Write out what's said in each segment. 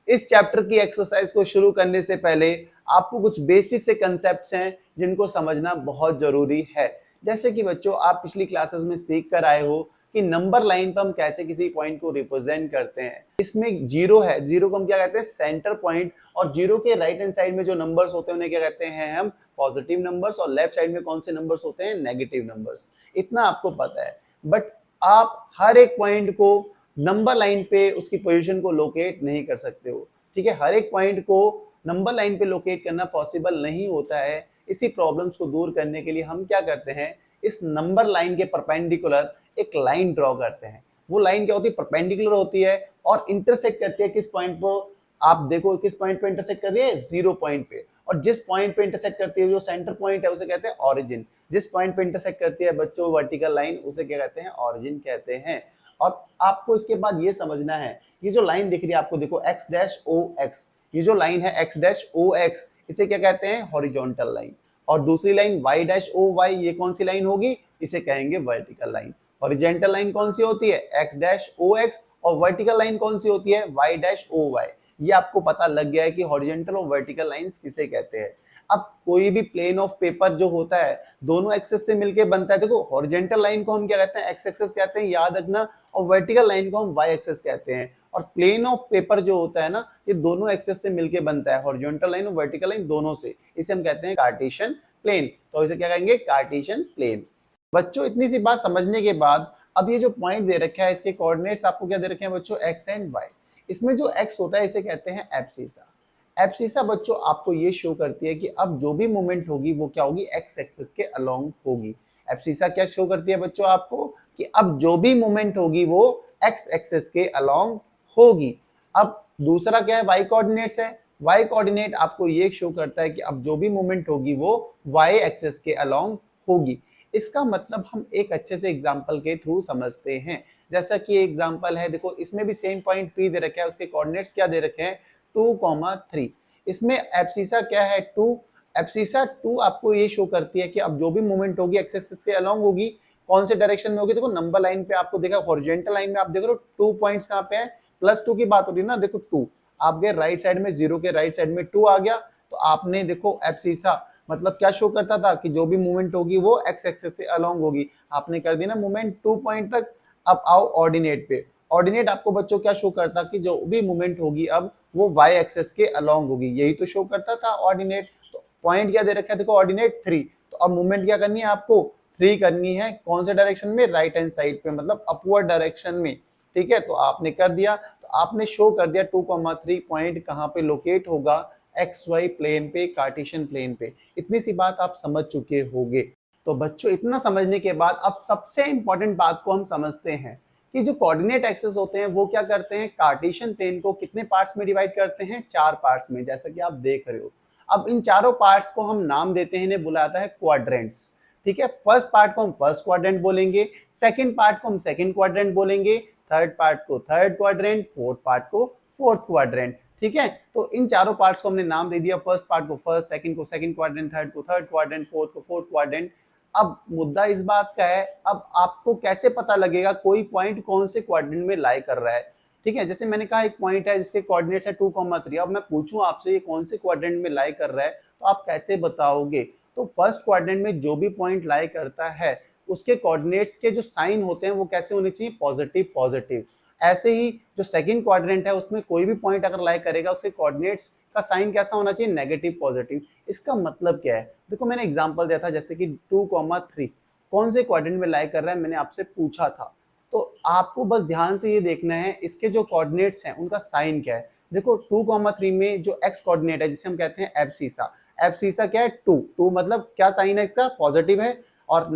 इस चैप्टर की एक्सरसाइज को शुरू करने से पहले आपको कुछ बेसिक से कंसेप्ट्स हैं जिनको समझना बहुत जरूरी है। जैसे कि बच्चों आप पिछली क्लासेस में सीख कर आए हो कि नंबर लाइन पर हम कैसे किसी पॉइंट को रिप्रेजेंट करते हैं। इसमें जीरो है, जीरो को हम क्या कहते हैं, सेंटर पॉइंट। और जीरो के राइट हैंड साइड में जो नंबर्स होते हैं उन्हें क्या कहते हैं हम, पॉजिटिव नंबर्स। और लेफ्ट साइड में कौन से नंबर्स होते हैं, नेगेटिव नंबर्स। इतना आपको पता है। बट आप हर एक पॉइंट को नंबर लाइन पे उसकी पोजीशन को लोकेट नहीं कर सकते हो। ठीक है, हर एक पॉइंट को नंबर लाइन पे लोकेट करना पॉसिबल नहीं होता है। इसी प्रॉब्लम्स को दूर करने के लिए हम क्या करते हैं, इस नंबर लाइन के परपेंडिकुलर एक लाइन ड्रॉ करते हैं। वो लाइन क्या होती है, परपेंडिकुलर होती है और इंटरसेक्ट करती है किस पॉइंट पर, आप देखो किस पॉइंट पे इंटरसेक्ट कर रही है, जीरो पॉइंट पे। और जिस पॉइंट पे इंटरसेक्ट करती है, जो सेंटर पॉइंट है, उसे कहते हैं ऑरिजिन। जिस पॉइंट पे इंटरसेक्ट करती है बच्चों वर्टिकल लाइन, उसे क्या कहते हैं, ऑरिजिन कहते हैं। और आपको इसके बाद ये समझना है, ये जो लाइन दिख रही है आपको, देखो एक्स डैश ओ एक्स, ये जो लाइन है एक्स डैश ओ एक्स, इसे क्या कहते हैं, हॉरिजॉन्टल लाइन। और दूसरी line Y dash O Y, ये कौन सी लाइन होगी, इसे कहेंगे वर्टिकल लाइन। हॉरिजॉन्टल लाइन कौन सी होती है, एक्स डैश ओ एक्स। और वर्टिकल लाइन कौन सी होती है, वाई डैश ओ वाई। ये आपको पता लग गया है कि हॉरिजॉन्टल और वर्टिकल लाइंस किसे कहते हैं। अब कोई भी प्लेन ऑफ पेपर जो होता है दोनों एक्सेस से मिलके बनता है। देखो हॉरिजॉन्टल लाइन को हम क्या कहते हैं, एक्स एक्सेस कहते हैं, याद रखना। और वर्टिकल लाइन को हम वाई एक्सेस कहते हैं। और प्लेन ऑफ पेपर जो होता है ना, ये दोनों एक्सेस से मिलके बनता है, हॉरिजॉन्टल लाइन और वर्टिकल लाइन दोनों से। इसे हम कहते हैं कार्टेशियन प्लेन। तो इसे क्या कहेंगे, कार्टेशियन प्लेन। बच्चों इतनी सी बात समझने के बाद अब ये जो पॉइंट दे रखा है, इसके कोऑर्डिनेट्स आपको क्या दे रखे हैं बच्चों, एक्स एंड वाई। इसमें जो एक्स होता है इसे कहते हैं एब्सिसा। एब्सिसा बच्चों आपको ये शो करती है कि अब जो भी मूवमेंट होगी वो क्या होगी, एक्स एक्सिस के अलोंग होगी। एब्सिसा क्या शो करती है बच्चों आपको, कि अब जो भी मूवमेंट होगी वो एक्स एक्सिस के अलोंग होगी। अब दूसरा क्या है, वाई कोऑर्डिनेट्स है। वाई कोऑर्डिनेट आपको ये शो करता है कि अब जो भी मूवमेंट होगी वो वाई एक्सिस के अलोंग होगी। इसका मतलब हम एक अच्छे से एग्जांपल के थ्रू समझते हैं। जैसा कि एग्जांपल है, देखो इसमें भी सेम पॉइंट पी दे रखा है, उसके कोऑर्डिनेट्स क्या दे रखे हैं, 2,3। इसमें एब्सिसा क्या है, 2। एब्सिसा 2 आपको ये शो करती है कि अब जो भी मूवमेंट होगी एक्स एक्सिस के अलोंग होगी। कौन से डायरेक्शन में होगी, देखो नंबर लाइन पे आपको देखा, हॉरिजॉन्टल लाइन में आप देख रहे हो 2 पॉइंट्स कहां पे है, +2 की बात हो रही है ना। देखो 2 आप गए राइट साइड में, 0 के राइट साइड में 2 आ गया। तो आपने देखो एब्सिसा मतलब क्या शो करता था कि जो भी मूवमेंट होगी वो एक्स एक्सिस से अलोंग होगी। आपने कर दी ना मूवमेंट 2 पॉइंट तक। अब आओ ऑर्डिनेट पे। ऑर्डिनेट आपको बच्चों क्या शो करता कि जो भी मूवमेंट होगी अब वो वाई एक्सिस के अलोंग होगी, यही तो शो करता था ऑर्डिनेट। तो पॉइंट क्या दे रखा है, देखो ऑर्डिनेट 3। तो अब मूवमेंट क्या करनी है आपको, 3 करनी है। कौन से डायरेक्शन में, राइट हैंड साइड पे, मतलब अपवर्ड डायरेक्शन में। ठीक है, तो आपने कर दिया, तो आपने शो कर दिया 2,3 पॉइंट कहां पे लोकेट होगा, एक्स वाई प्लेन पे, कार्टेशियन प्लेन पे। इतनी सी बात आप समझ चुके होंगे। तो बच्चों इतना समझने के बाद अब सबसे इंपॉर्टेंट बात को हम समझते हैं कि जो कोऑर्डिनेट एक्सेस होते हैं वो क्या करते हैं, कार्टेशियन प्लेन को कितने पार्ट्स में डिवाइड करते हैं, 4 पार्ट्स में, जैसा कि आप देख रहे हो। अब इन चारों पार्ट्स को हम नाम देते हैं, इन्हें बुलाता है क्वाड्रेंट्स। ठीक है, फर्स्ट पार्ट को हम फर्स्ट क्वाड्रेंट बोलेंगे, सेकंड पार्ट को हम सेकंड क्वाड्रेंट बोलेंगे, थर्ड पार्ट को थर्ड क्वाड्रेंट, फोर्थ पार्ट को फोर्थ क्वाड्रेंट। ठीक है, तो इन चारों पार्ट्स को हमने नाम दे दिया, फर्स्ट पार्ट को फर्स्ट, सेकंड को सेकंड क्वाड्रेंट, थर्ड को थर्ड क्वाड्रेंट, फोर्थ को फोर्थ क्वाड्रेंट। अब मुद्दा इस बात का है, अब आपको कैसे पता लगेगा कोई पॉइंट कौन से क्वाड्रेंट में लाई कर रहा है। ठीक है, जैसे मैंने कहा एक पॉइंट है जिसके कोऑर्डिनेट्स है 2,3। अब मैं पूछूं आपसे ये कौन से क्वाड्रेंट में लाई कर रहा है, तो आप कैसे बताओगे। तो फर्स्ट क्वाड्रेंट में जो भी पॉइंट लाई करता है उसके कोऑर्डिनेट्स के जो साइन होते हैं वो कैसे होने चाहिए, पॉजिटिव पॉजिटिव। ऐसे ही जो सेकंड क्वाड्रेंट है उसमें कोई भी पॉइंट अगर लाई करेगा उसके कोऑर्डिनेट्स का साइन कैसा होना चाहिए, नेगेटिव पॉजिटिव। इसका मतलब क्या है, देखो मैंने एग्जांपल दिया था जैसे कि 2,3 कौन से क्वाड्रेंट में लाई कर रहा है, मैंने आपसे पूछा था। तो आपको बस ध्यान से ये देखना है इसके जो कोऑर्डिनेट्स हैं उनका साइन क्या है। देखो 2,3 में जो एक्स कोऑर्डिनेट है जिसे हम कहते हैं एब्सिसा, एब्सिसा क्या है, 2 मतलब क्या साइन है इसका, पॉजिटिव है। और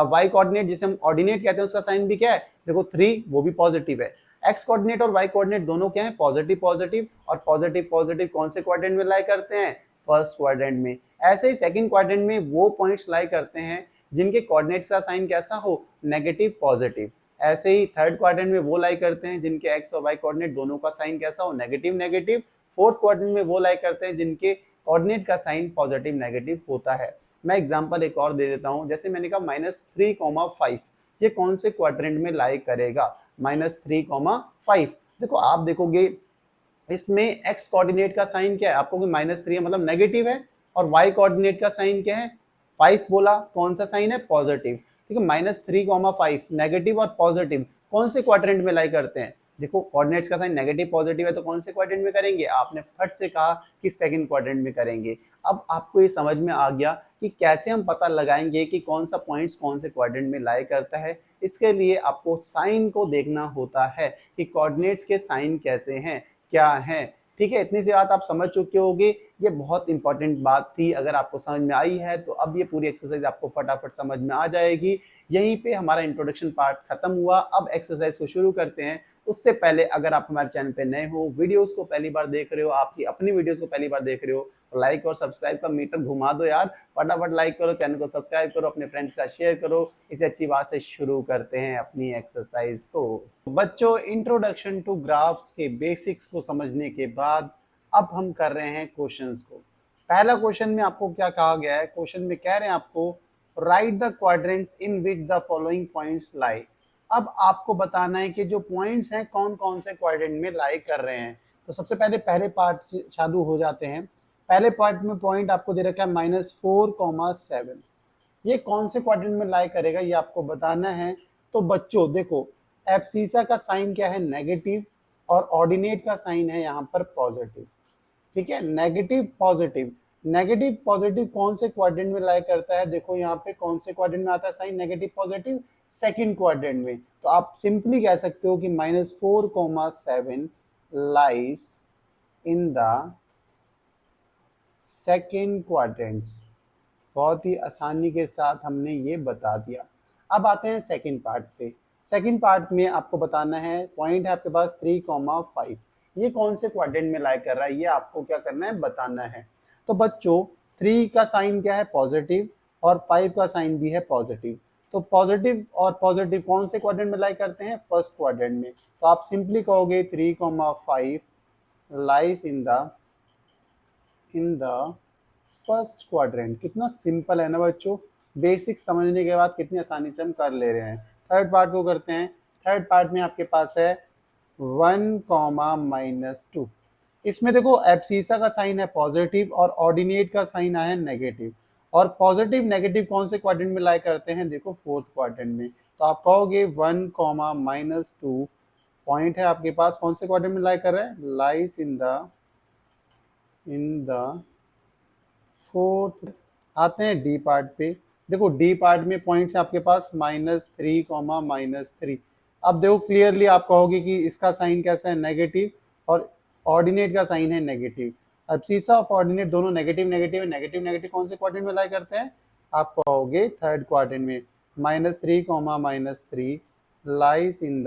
वाई कोऑर्डिनेट जिसे हम ऑर्डिनेट कहते हैं उसका साइन भी क्या है, देखो 3, वो भी पॉजिटिव है। एक्स कोऑर्डिनेट और वाई कोऑर्डिनेट दोनों क्या है, पॉजिटिव पॉजिटिव। और पॉजिटिव पॉजिटिव कौन से क्वाड्रेंट में लाई करते हैं, फर्स्ट क्वाड्रेंट में। ऐसे ही सेकंड क्वाड्रेंट में वो पॉइंट्स लाई करते हैं जिनके कोऑर्डिनेट्स का साइन कैसा हो, नेगेटिव पॉजिटिव। ऐसे ही थर्ड क्वाड्रेंट में वो लाई करते हैं जिनके एक्स और वाई कोऑर्डिनेट दोनों का साइन कैसा हो, नेगेटिव नेगेटिव। फोर्थ क्वाड्रेंट में वो लाई करते हैं जिनके कोऑर्डिनेट का साइन पॉजिटिव नेगेटिव होता है। मैं एग्जांपल एक और दे देता हूं, जैसे मैंने कहा -3,5, ये कौन से क्वाड्रेंट में लाई करेगा, -3,5। देखो आप देखोगे इसमें एक्स कोऑर्डिनेट का साइन क्या है, आपको -3 है मतलब नेगेटिव है, और वाई कोऑर्डिनेट का साइन क्या है, 5 बोला, कौन सा साइन है, पॉजिटिव। ठीक है, -3, 5 नेगेटिव और पॉजिटिव कौन से क्वाड्रेंट में लाई करते हैं, देखो कोऑर्डिनेट्स का साइन नेगेटिव पॉजिटिव है तो कौन से क्वाड्रेंट में करेंगे, आपने फट से कहा कि सेकंड क्वाड्रेंट में करेंगे। अब आपको ये समझ में आ गया कि कैसे हम पता लगाएंगे कि कौन सा पॉइंट्स कौन से क्वाड्रेंट में लाई करता है। इसके लिए आपको साइन को देखना होता है कि कोऑर्डिनेट्स के साइन कैसे हैं, क्या है। ठीक है, इतनी सी बात आप समझ चुके होंगे, ये बहुत इंपॉर्टेंट बात थी। अगर आपको समझ में आई है तो अब ये पूरी एक्सरसाइज आपको फटाफट समझ में आ जाएगी। यहीं पे हमारा इंट्रोडक्शन पार्ट खत्म हुआ। अब एक्सरसाइज को शुरू करते हैं। उससे पहले अगर आप हमारे चैनल पे नए हो, वीडियोस को पहली बार देख रहे हो, आपकी अपनी वीडियोस को पहली बार देख रहे हो, तो लाइक और सब्सक्राइब का मीटर घुमा दो यार, फटाफट लाइक करो, चैनल को सब्सक्राइब करो, अपने फ्रेंड के साथ शेयर करो। इसे अच्छी बात से शुरू करते हैं अपनी एक्सरसाइज को। बच्चों, इंट्रोडक्शन टू ग्राफ्स के बेसिक्स को समझने के बाद अब हम कर रहे हैं क्वेश्चंस को। पहला क्वेश्चन में आपको क्या कहा गया है, क्वेश्चन में कह रहे हैं आपको right the quadrants in which the following points लाई। अब आपको बताना है कि जो पॉइंट्स हैं कौन कौन से क्वाड्रेंट में लाई कर रहे हैं। तो सबसे पहले पहले पार्ट से चालू हो जाते हैं। पहले पार्ट में पॉइंट आपको दे रखा है -4, 7। ये कौन से क्वाड्रेंट में लाई करेगा ये आपको बताना है। तो बच्चों देखो, एब्सिसा का साइन क्या है, नेगेटिव, और ऑर्डिनेट का साइन है यहाँ पर पॉजिटिव। ठीक है, नेगेटिव पॉजिटिव, नेगेटिव पॉजिटिव कौन से क्वाड्रेंट में लाई करता है, देखो यहाँ पे कौन से क्वाड्रेंट में आता है sine negative positive, second quadrant में। तो आप सिंपली कह सकते हो कि -4, 7 lies in the second quadrants. बहुत ही आसानी के साथ हमने ये बता दिया। अब आते हैं सेकंड पार्ट पे। सेकंड पार्ट में आपको बताना है, पॉइंट है आपके पास 3, 5, ये कौन से क्वाड्रेंट में लाई कर रहा है ये आपको क्या करना है, बताना है। तो बच्चों 3 का साइन क्या है, पॉजिटिव, और 5 का साइन भी है पॉजिटिव। तो पॉजिटिव और पॉजिटिव कौन से क्वाड्रेंट में लाई करते हैं, फर्स्ट क्वाड्रेंट में। तो आप सिंपली कहोगे 3, 5 lies in the first quadrant. कितना सिंपल है ना बच्चों, बेसिक समझने के बाद कितनी आसानी से हम कर ले रहे हैं। थर्ड पार्ट को करते हैं। थर्ड पार्ट में आपके पास है 1, -2। इसमें देखो एब्सिसा का साइन है पॉजिटिव और ऑर्डिनेट का साइन आया है नेगेटिव, और पॉजिटिव नेगेटिव कौन से क्वाड्रेंट में लाई करते हैं, देखो फोर्थ क्वाड्रेंट में। तो आप कहोगे 1, -2 पॉइंट है आपके पास कौन से क्वाड्रेंट में लाई कर रहा है, लाइज इन द फोर्थ। आते हैं डी पार्ट पे। देखो डी पार्ट में पॉइंट्स आपके पास -3, -3। अब देखो क्लियरली आप कहोगे कि इसका साइन कैसा है, नेगेटिव, और ऑर्डिनेट का साइन है नेगेटिव। अब सीसा ऑफ ऑर्डिनेट दोनों नेगेटिव नेगेटिव है, नेगेटिव नेगेटिव कौन से क्वाड्रेंट में लाई करते हैं, आप कहोगे थर्ड क्वाड्रेंट में। -3, -3 lies in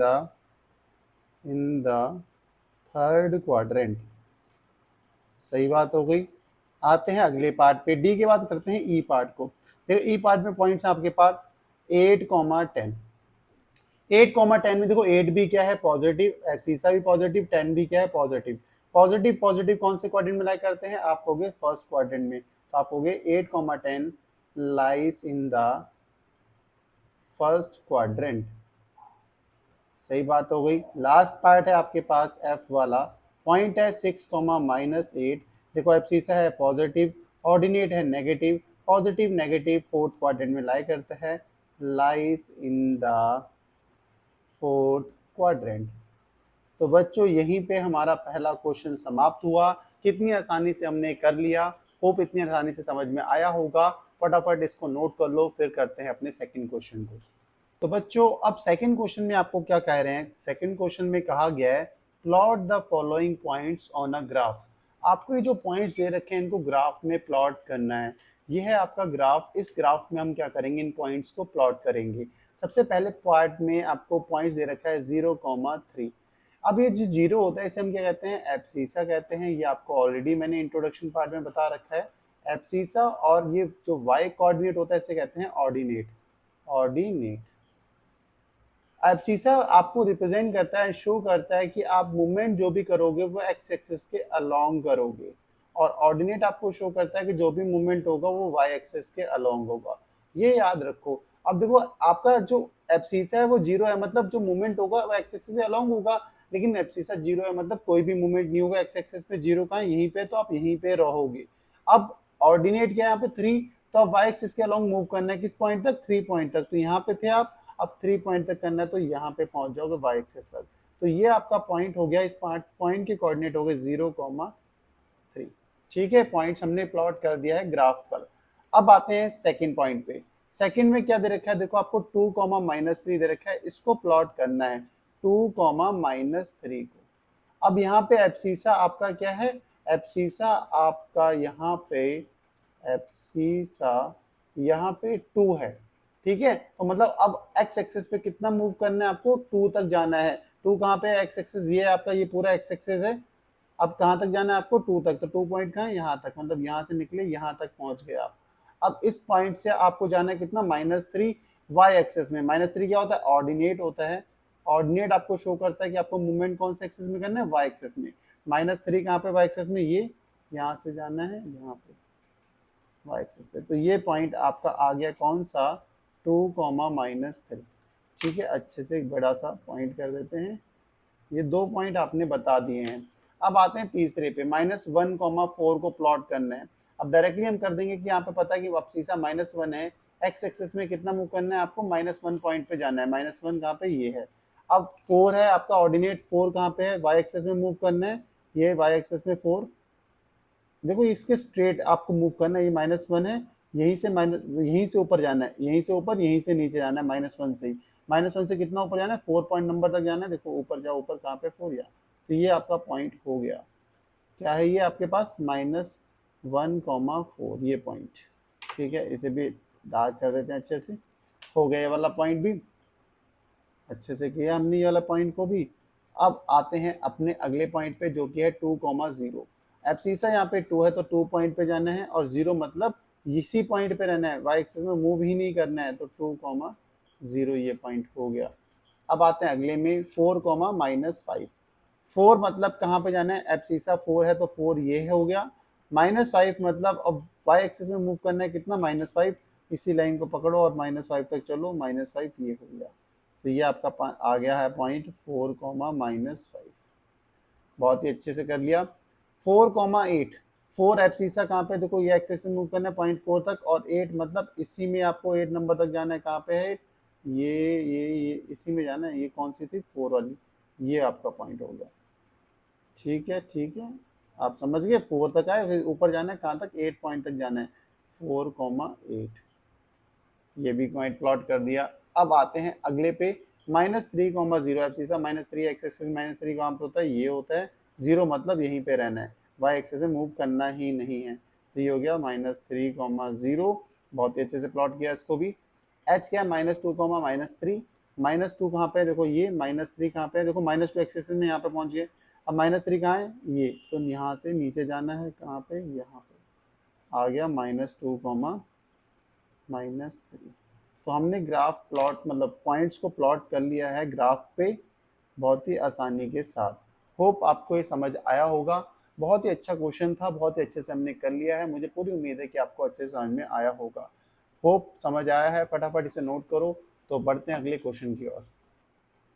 the third quadrant. सही बात हो गई। आते हैं अगले पार्ट पे, डी के बाद करते हैं ई पार्ट को। देखो ई पार्ट में पॉइंट्स हैं आपके पास 8, 10। 8, 10 में देखो 8 भी क्या है, पॉजिटिव, सीसा भी पॉजिटिव, 10 भी क्या है, पॉजिटिव। पॉजिटिव पॉजिटिव कौन से क्वाड्रेंट में लाई करते हैं, आप कहोगे फर्स्ट क्वाड्रेंट में। तो आप कहोगे 8, 10 lies in the first quadrant. सही बात हो गई। लास्ट पार्ट है आपके पास एफ वाला, पॉइंट है 6, -8। देखो एब्सिसा है पॉजिटिव, ऑर्डिनेट है negative, positive negative fourth quadrant में लाई करता है, lies in the fourth quadrant. तो बच्चों यहीं पे हमारा पहला क्वेश्चन समाप्त हुआ। कितनी आसानी से हमने कर लिया, होप इतनी आसानी से समझ में आया होगा। फटाफट इसको नोट कर लो, फिर करते हैं अपने सेकंड क्वेश्चन को। तो बच्चों अब सेकंड क्वेश्चन में आपको क्या कह रहे हैं, सेकंड क्वेश्चन में कहा गया है plot the following points on a graph. आपको ये जो पॉइंट्स दे रखे हैं इनको ग्राफ में प्लॉट करना है। ये है आपका ग्राफ, इस ग्राफ में हम क्या करेंगे, इन पॉइंट्स को प्लॉट करेंगे। सबसे पहले पार्ट में आपको पॉइंट्स दे रखा है 0, 3। अब ये जो जीरो होता है इसे हम क्या कहते हैं, एब्सिसा कहते हैं। ये आपको ऑलरेडी मैंने इंट्रोडक्शन पार्ट में बता रखा है एब्सिसा। और ये जो वाई कोऑर्डिनेट होता है इसे कहते हैं ऑर्डिनेट। एब्सिसा आपको रिप्रेजेंट करता है, शो करता है कि आप मूवमेंट जो भी करोगे वो एक्स एक्सिस के अलोंग करोगे, और ऑर्डिनेट आपको शो करता है कि जो भी मूवमेंट होगा वो वाई एक्सिस के अलोंग होगा। ये याद रखो। अब देखो आपका जो एब्सिसा है वो जीरो है, मतलब जो मूवमेंट होगा वो एक्सिस से अलोंग होगा, लेकिन एब्सिसा 0 है, मतलब कोई भी मूवमेंट नहीं होगा। एक्स एक्सिस पे 0 कहाँ है, यहीं पे, तो आप यहीं पे रहोगे। अब ऑर्डिनेट क्या है यहाँ पे 3, तो अब वाई एक्सिस के अलॉन्ग मूव करना है किस पॉइंट तक, 3 पॉइंट तक। तो यहाँ पे थे आप, अब 3 पॉइंट तक करना है, तो यहाँ पे पहुंच जाओगे वाई एक्सिस तक। तो ये आपका पॉइंट हो गया, इस पॉइंट के कोऑर्डिनेट हो गए 0,3। ठीक है, पॉइंट्स हमने प्लॉट कर दिया है ग्राफ पर। अब आते हैं सेकंड पॉइंट पे। सेकंड में क्या दे रखा है, देखो आपको 2,-3 दे रखा है, इसको प्लॉट करना है 2,-3 को। अब यहाँ पे एब्सिसा आपका क्या है, एब्सिसा आपका यहाँ पे, एब्सिसा यहाँ पे 2 है। ठीक है, तो मतलब अब एक्स एक्सिस पे कितना मूव करना है आपको, 2 तक जाना है। 2 कहाँ पे है, एक्स एक्सिस ये आपका, ये पूरा एक्स एक्सिस है। अब कहाँ तक जाना है आपको, 2 तक, तो 2 पॉइंट कहाँ है, यहाँ तक, मतलब यहाँ से निकले यहाँ तक पहुंच गए आप। अब इस पॉइंट से आपको जाना है कितना, -3 वाई एक्सिस में। -3 क्या होता है, ऑर्डिनेट होता है। ऑर्डिनेट आपको शो करता है कि आपको मूवमेंट कौन से एक्सिस में करना है, वाई एक्सिस में। -3 कहाँ पे वाई एक्सिस में, ये यहाँ से जाना है यहाँ पे वाई एक्सिस पे। तो ये पॉइंट आपका आ गया कौन सा, 2,-3। ठीक है, अच्छे से एक बड़ा सा पॉइंट कर देते हैं। ये 2 पॉइंट आपने बता दिए हैं। अब आते हैं तीसरे पे, -1,4 को प्लॉट करना है। अब डायरेक्टली हम कर देंगे कि यहाँ पे पता है कि वापसीसा -1 है, एक्स एक्सिस में कितना मूव करना है आपको, -1 पॉइंट पे जाना है। -1 कहाँ पे, ये है। अब 4 है आपका ऑर्डिनेट, 4 कहाँ पे है, वाई एक्सिस में मूव करना है, ये वाई एक्सिस में 4। देखो इसके स्ट्रेट आपको मूव करना है, ये -1 है, यहीं से यहीं से ऊपर जाना है, यहीं से ऊपर, यहीं से नीचे जाना है, -1 से ही। -1 से कितना ऊपर जाना है, 4 पॉइंट नंबर तक जाना है। देखो ऊपर जाओ, ऊपर कहाँ पे, 4 या। तो ये आपका पॉइंट हो गया, क्या है ये आपके पास, -1,4 ये पॉइंट। ठीक है, इसे भी डार्क कर देते हैं अच्छे से। हो गया ये वाला पॉइंट भी, अच्छे से किया हमने ये वाला पॉइंट को भी। अब आते हैं अपने अगले पॉइंट पे, जो कि है 2,0। एब्सिसा यहाँ पे 2 है, तो 2 पॉइंट पे जाना है, और 0 मतलब इसी पॉइंट पे रहना है, वाई एक्सिस में मूव ही नहीं करना है। तो 2,0 ये पॉइंट हो गया। अब आते हैं अगले में 4,-5। 4 मतलब कहाँ पे जाना है, एब्सिसा 4 है, तो 4 ये हो गया। -5 मतलब अब वाई एक्सिस में मूव करना है कितना, -5। इसी लाइन को पकड़ो और -5 तक चलो, -5 ये हो गया। तो ये आपका आ गया है पॉइंट 4,-5। बहुत ही अच्छे से कर लिया। 4,8, 4 एब्सिसा कहाँ पे, देखो ये एक्स एक्सिस मूव करना है 0.4 तक, और 8 मतलब इसी में आपको 8 नंबर तक जाना है। कहाँ पे है, ये इसी में जाना है। ये कौन सी थी, 4 वाली, ये आपका पॉइंट हो गया। ठीक है, ठीक है, आप समझ गए, 4 तक आए, फिर ऊपर जाना है कहाँ तक, 8 पॉइंट तक जाना है, 4,8। ये भी पॉइंट प्लॉट कर दिया। अब आते हैं अगले पे, -3,0। एब्सिसा -3 एक्स एक्सिस, -3 कहाँ पे होता है, ये होता है। 0 मतलब यहीं पे रहना है, वाई एक्सिस से मूव करना ही नहीं है। तो ये हो गया -3,0। बहुत ही अच्छे से प्लॉट किया इसको भी। एच क्या है, -2,-3। -2 कहाँ पे है, देखो ये, -3 कहाँ पे है, देखो -2 एक्सिस में यहाँ पे पहुंच गए। अब -3 कहाँ है, ये, तो यहाँ से नीचे जाना है, कहाँ पे, यहाँ पे आ गया -2,-3। तो हमने ग्राफ प्लॉट, मतलब पॉइंट्स को प्लॉट कर लिया है ग्राफ पे, बहुत ही आसानी के साथ। होप आपको ये समझ आया होगा। बहुत ही अच्छा क्वेश्चन था, बहुत ही अच्छे से हमने कर लिया है। मुझे पूरी उम्मीद है कि आपको अच्छे से समझ में आया होगा। होप समझ आया है, फटाफट इसे नोट करो। तो बढ़ते हैं अगले क्वेश्चन की ओर।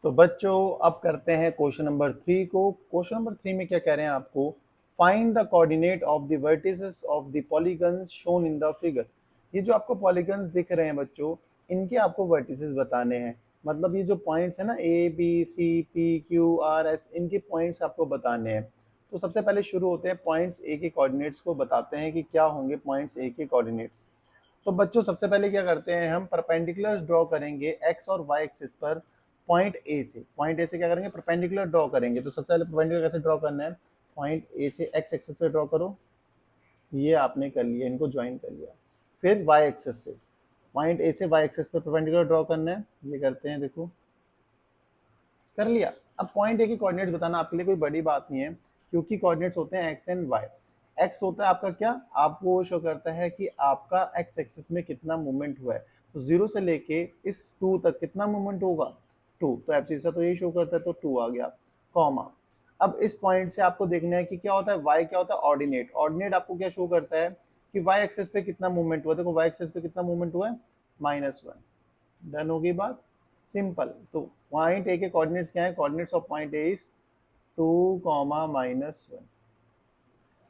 तो बच्चों अब करते हैं क्वेश्चन नंबर 3 को। क्वेश्चन नंबर 3 में क्या कह रहे हैं आपको, find the coordinate of the vertices of the polygons shown in the figure. ये जो आपको पॉलीगन्स दिख रहे हैं बच्चों, इनके आपको वर्टिसेस बताने हैं। मतलब ये जो पॉइंट्स है ना, A B C P Q R S, इनके पॉइंट्स आपको बताने हैं। तो सबसे पहले शुरू होते हैं पॉइंट्स ए के कोऑर्डिनेट्स को बताते हैं कि क्या होंगे पॉइंट्स ए के कोऑर्डिनेट्स। तो बच्चों सबसे पहले क्या करते हैं, हम परपेंडिकुलर ड्रॉ करेंगे एक्स और वाई एक्सिस पर। पॉइंट ए से क्या करेंगे, परपेंडिकुलर ड्रॉ करेंगे। तो सबसे पहले परपेंडिकुलर कैसे ड्रॉ करना है, पॉइंट ए से एक्स एक्सिस पे ड्रॉ करो, ये आपने कर लिया, इनको ज्वाइन कर लिया। फिर वाई एक्सिस से, पॉइंट ए से वाई एक्सिस पे परपेंडिकुलर ड्रॉ करना है, ये करते हैं, देखो कर लिया। अब पॉइंट ए के कोऑर्डिनेट्स बताना आपके लिए कोई बड़ी बात नहीं है, क्योंकि कोऑर्डिनेट्स होते हैं एक्स एंड वाई। एक्स होता है आपका क्या, आपको शो करता है कि आपका एक्स एक्सिस में कितना मूवमेंट हुआ है। तो 0 से लेके इस 2 तक कितना मूवमेंट होगा, 2। तो एब्सिसा तो यही शो करता है, तो 2 आ गया, कॉमा। अब इस पॉइंट से आपको देखना है कि क्या होता है, वाई क्या होता है, ऑर्डिनेट। ऑर्डिनेट आपको क्या शो करता है कि वाई एक्सिस पे कितना मूवमेंट हुआ। देखो वाई एक्सिस पे कितना मूवमेंट हुआ है, -1। डन होगी बात, सिंपल। तो पॉइंट ए के कोऑर्डिनेट्स क्या है, coordinates of point A is 2 comma -1।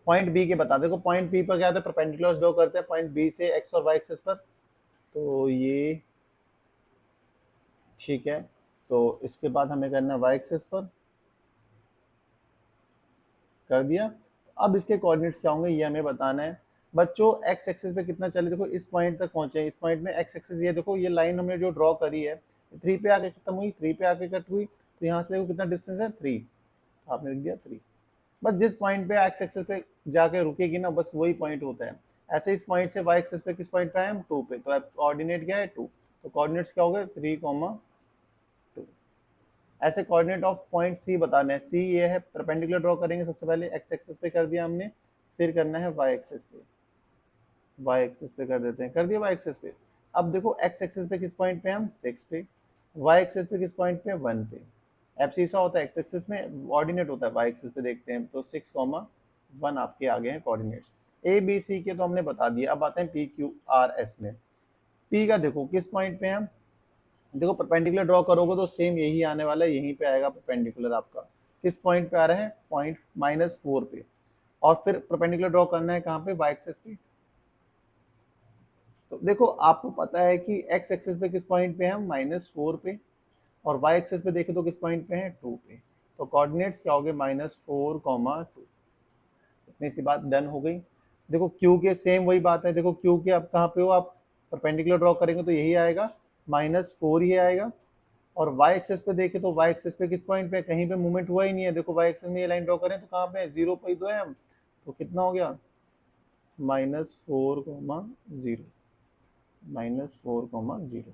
Point B के बता, देखो पॉइंट बी पर क्या होता है, परपेंडिकुलर ड्रॉ करते हैं पॉइंट बी से एक्स और वाई एक्सिस पर, तो ये ठीक है। तो इसके बाद हमें करना है वाई एक्सिस पर, कर दिया। अब इसके कोऑर्डिनेट्स क्या होंगे ये हमें बताना है। बच्चों एक्स एक्सिस पे कितना चले, देखो इस पॉइंट तक पहुंचे, इस पॉइंट में एक्स एक्सिस ये देखो, ये लाइन हमने जो ड्रॉ करी है 3 पे आके खत्म हुई, 3 पे आके कट हुई, तो यहाँ से देखो कितना डिस्टेंस है 3, तो आपने लिख दिया 3। बस जिस पॉइंट पे एक्स एक्सिस पे जाके रुकेगी ना, बस वही पॉइंट होता है। ऐसे इस पॉइंट से वाई एक्सिस पे किस पॉइंट पे आए हम, 2 पे, तो कोऑर्डिनेट क्या है 2, तो कोऑर्डिनेट्स क्या हो गए 3,2। ऐसे कोऑर्डिनेट ऑफ पॉइंट सी बताना है, सी ये है, परपेंडिकुलर ड्रॉ करेंगे सबसे पहले, एक्स एक्सिस पे कर दिया हमने, फिर करना है वाई एक्सिस पे, वाई एक्सिस पे कर देते हैं, कर दिया वाई एक्सिस पे। अब देखो एक्स एक्सिस पे किस पॉइंट पे हम 6 पे, वाई एक्सिस पे किस पॉइंट पे 1 पे। एब्सिसा होता है एक्स एक्सिस में, ऑर्डिनेट होता है वाई एक्सिस पे, देखते हैं तो 6,1 आपके आ गए हैं कोऑर्डिनेट्स। ए बी सी के तो हमने बता दिया, अब आते हैं पी क्यू आर एस में। पी का देखो किस पॉइंट पे हम, देखो परपेंडिकुलर ड्रॉ करोगे तो सेम यही आने वाला है, यहीं पे आएगा परपेंडिकुलर आपका, किस पॉइंट पे आ रहा है पॉइंट -4 पे, और फिर परपेंडिकुलर ड्रॉ करना है कहाँ पे वाई एक्सिस पे। तो देखो आपको पता है कि एक्स एक्सिस पे किस पॉइंट पे है हम -4 पे, और वाई एक्सिस पे देखें तो किस पॉइंट पे है 2 पे, तो कोऑर्डिनेट्स क्या हो गए -4,2। इतनी सी बात डन हो गई। देखो क्यू के सेम वही बात है, देखो क्यू के अब कहाँ पे हो आप, परपेंडिकुलर ड्रॉ करेंगे तो यही आएगा -4 ही आएगा, और वाई एक्सिस पे देखें तो वाई एक्सिस पे किस पॉइंट पे, कहीं पे मूवमेंट हुआ ही नहीं है, देखो वाई एक्सिस में ये लाइन ड्रॉ करें तो कहाँ पे है 0 पे ही तो है हम, तो कितना हो गया -4,0, -4,0।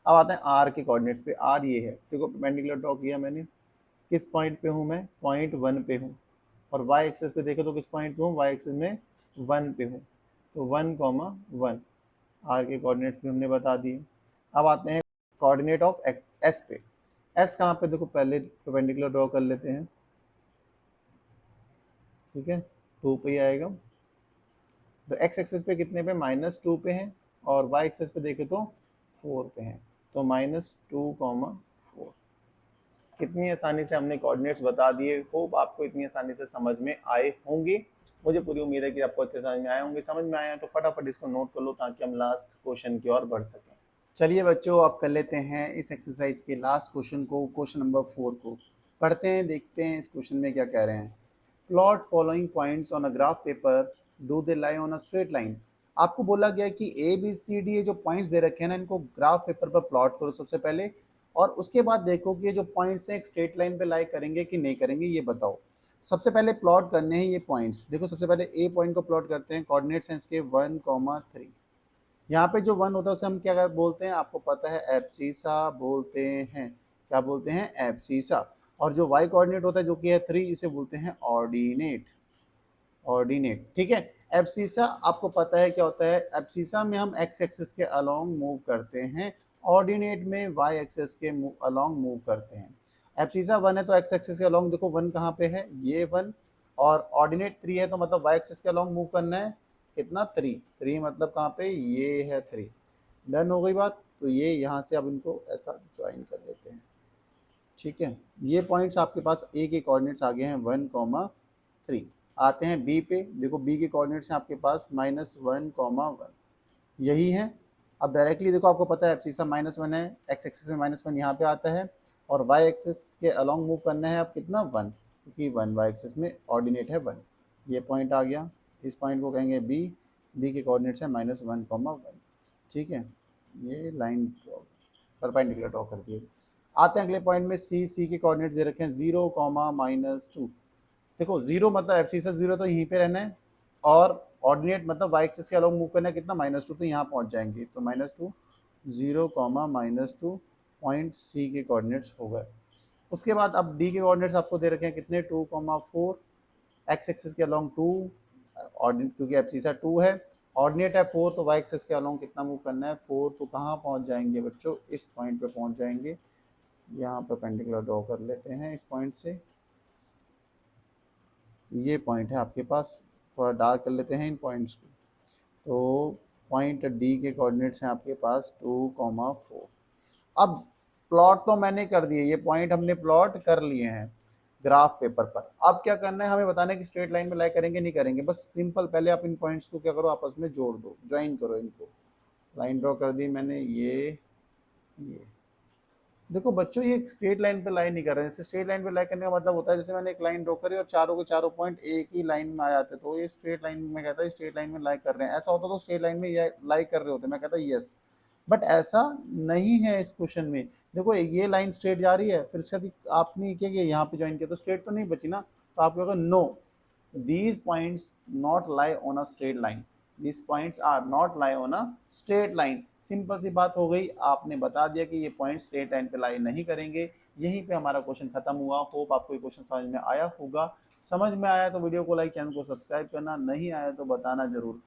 अब आते हैं आर के कोऑर्डिनेट्स पे, आर ये है, देखो परपेंडिकुलर ड्रॉ किया मैंने, किस पॉइंट पे हूँ मैं पॉइंट 1 पे हूँ, और वाई एक्सिस पे देखे तो किस पॉइंट पे हूँ, वाई एक्सिस में 1 पे हूँ, तो 1,1 आर के कोऑर्डिनेट्स भी हमने बता दिए। अब आते हैं कोऑर्डिनेट ऑफ एस पे, एस कहाँ पे, देखो पहले परपेंडिकुलर ड्रॉ कर लेते हैं, ठीक है 2 पे ही आएगा, तो एक्स एक्सिस पे कितने पे -2 पे है, और वाई एक्सिस पे देखे तो 4 पे है, तो -2,4। कितनी आसानी से हमने कोऑर्डिनेट्स बता दिए, होप आपको इतनी आसानी से समझ में आए होंगे। मुझे पूरी उम्मीद है कि आपको अच्छे समझ में आए होंगे, समझ में आए हैं तो फटाफट इसको नोट कर लो ताकि हम लास्ट क्वेश्चन की ओर बढ़ सकें। चलिए बच्चों अब कर लेते हैं इस एक्सरसाइज के लास्ट क्वेश्चन को, क्वेश्चन नंबर 4 को पढ़ते हैं, देखते हैं इस क्वेश्चन में क्या कह रहे हैं। Plot following points on a graph paper, do they lie on a straight line. आपको बोला गया कि ए बी सी डी ये जो पॉइंट्स दे रखे हैं ना, इनको ग्राफ पेपर पर प्लॉट करो सबसे पहले, और उसके बाद देखो कि ये जो पॉइंट्स हैं एक स्ट्रेट लाइन पे लाई करेंगे कि नहीं करेंगे, ये बताओ। सबसे पहले प्लॉट करने हैं ये पॉइंट्स, देखो सबसे पहले ए पॉइंट को प्लॉट करते हैं, कोऑर्डिनेट्स हैं इसके 1,3। यहाँ पे जो 1 होता है उसे हम क्या बोलते हैं, आपको पता है एब्सिसा बोलते हैं, क्या बोलते हैं एब्सिसा। और जो y कोऑर्डिनेट होता है जो कि है 3, इसे बोलते हैं ऑर्डिनेट, ऑर्डिनेट, ठीक है। एब्सिसा आपको पता है क्या होता है, एब्सिसा में हम x एक्सिस के अलोंग मूव करते हैं, ऑर्डिनेट में y एक्सिस के अलोंग मूव करते हैं। एब्सिसा 1 है तो x एक्सिस के अलोंग देखो 1 कहाँ पे है, ये 1, और ऑर्डिनेट 3 है तो मतलब y एक्सिस के अलोंग मूव करना है कितना 3, 3 मतलब कहाँ पे, ये है 3। डन हो गई बात, तो ये यहाँ से अब इनको ऐसा ज्वाइन कर लेते हैं, ठीक है। ये पॉइंट्स आपके पास ए के कोऑर्डिनेट्स आ गए हैं 1,3। आते हैं बी पे, देखो बी के कोऑर्डिनेट्स हैं आपके पास -1,1, यही है। अब डायरेक्टली देखो आपको पता है एब्सिसा -1 है, एक्स एक्सिस में -1 यहाँ पे आता है, और वाई एक्सिस के अलोंग मूव करना है अब कितना 1, क्योंकि 1 वाई एक्सिस में ऑर्डिनेट है 1। ये पॉइंट आ गया, इस पॉइंट को कहेंगे बी, बी के कोऑर्डिनेट्स है -1,1, ठीक है। ये लाइन परपेंडिकुलर ड्रॉ कर दिए। आते हैं अगले पॉइंट में, सी, सी के कोऑर्डिनेट्स दे रखे हैं 0, -2। देखो 0 मतलब एब्सिसा 0 तो यहीं पे रहना है, और ऑर्डिनेट मतलब वाई एक्सिस के अलोंग मूव करना है कितना -2, तो यहाँ पहुँच जाएंगे, तो -2, 0, -2 पॉइंट सी के कोऑर्डिनेट्स हो गए। उसके बाद अब डी के कोऑर्डिनेट्स आपको दे रखे हैं कितने 2,4, एक्स एक्सिस के अलोंग 2, ऑर्डिनेट क्योंकि एब्सिसा 2 है, ऑर्डिनेट है 4, तो वाई एक्सिस के अलोंग कितना मूव करना है 4, तो कहाँ पहुँच जाएंगे बच्चों, इस पॉइंट पे पहुँच जाएंगे। यहाँ परपेंडिकुलर ड्रॉ कर लेते हैं इस पॉइंट से, ये पॉइंट है आपके पास, थोड़ा डार्क कर लेते हैं इन पॉइंट्स को, तो पॉइंट डी के कोऑर्डिनेट्स हैं आपके पास 2,4। अब प्लॉट तो मैंने कर दिए, ये पॉइंट हमने प्लॉट कर लिए हैं, ग्राफ पेपर पर। अब क्या करना है, हमें बताना है कि स्ट्रेट लाइन में लाई करेंगे नहीं करेंगे। बस सिंपल, पहले आप इन पॉइंट्स को क्या करो, आपस में जोड़ दो, ज्वाइन करो इनको। लाइन ड्रॉ कर दी मैंने, ये देखो बच्चों, ये स्ट्रेट लाइन पे लाई नहीं कर रहे हैं। जैसे स्ट्रेट लाइन पे लाई करने का मतलब होता है, जैसे मैंने एक लाइन ड्रॉ करी और चारों के चारों पॉइंट एक ही लाइन में आ जाते, तो ये स्ट्रेट लाइन में कहता है स्ट्रेट लाइन में लाई कर रहे हैं। ऐसा होता तो स्ट्रेट लाइन में लाई कर रहे होते, मैं कहता यस। बट ऐसा नहीं है इस क्वेश्चन में। देखो ये लाइन स्ट्रेट जा रही है, फिर इसके बाद आपने क्या किया, यहाँ पे ज्वाइन किया, तो स्ट्रेट तो नहीं बची ना। तो आप क्या, no, these points not lie on a straight line, these points are not lie on a straight line। Simple सी बात हो गई, आपने बता दिया कि ये पॉइंट स्ट्रेट लाइन पे लाई नहीं करेंगे। यहीं पे हमारा क्वेश्चन खत्म हुआ। होप आपको ये क्वेश्चन समझ में आया होगा। समझ में आया तो वीडियो को लाइक, चैनल को सब्सक्राइब करना, नहीं आया तो बताना जरूर।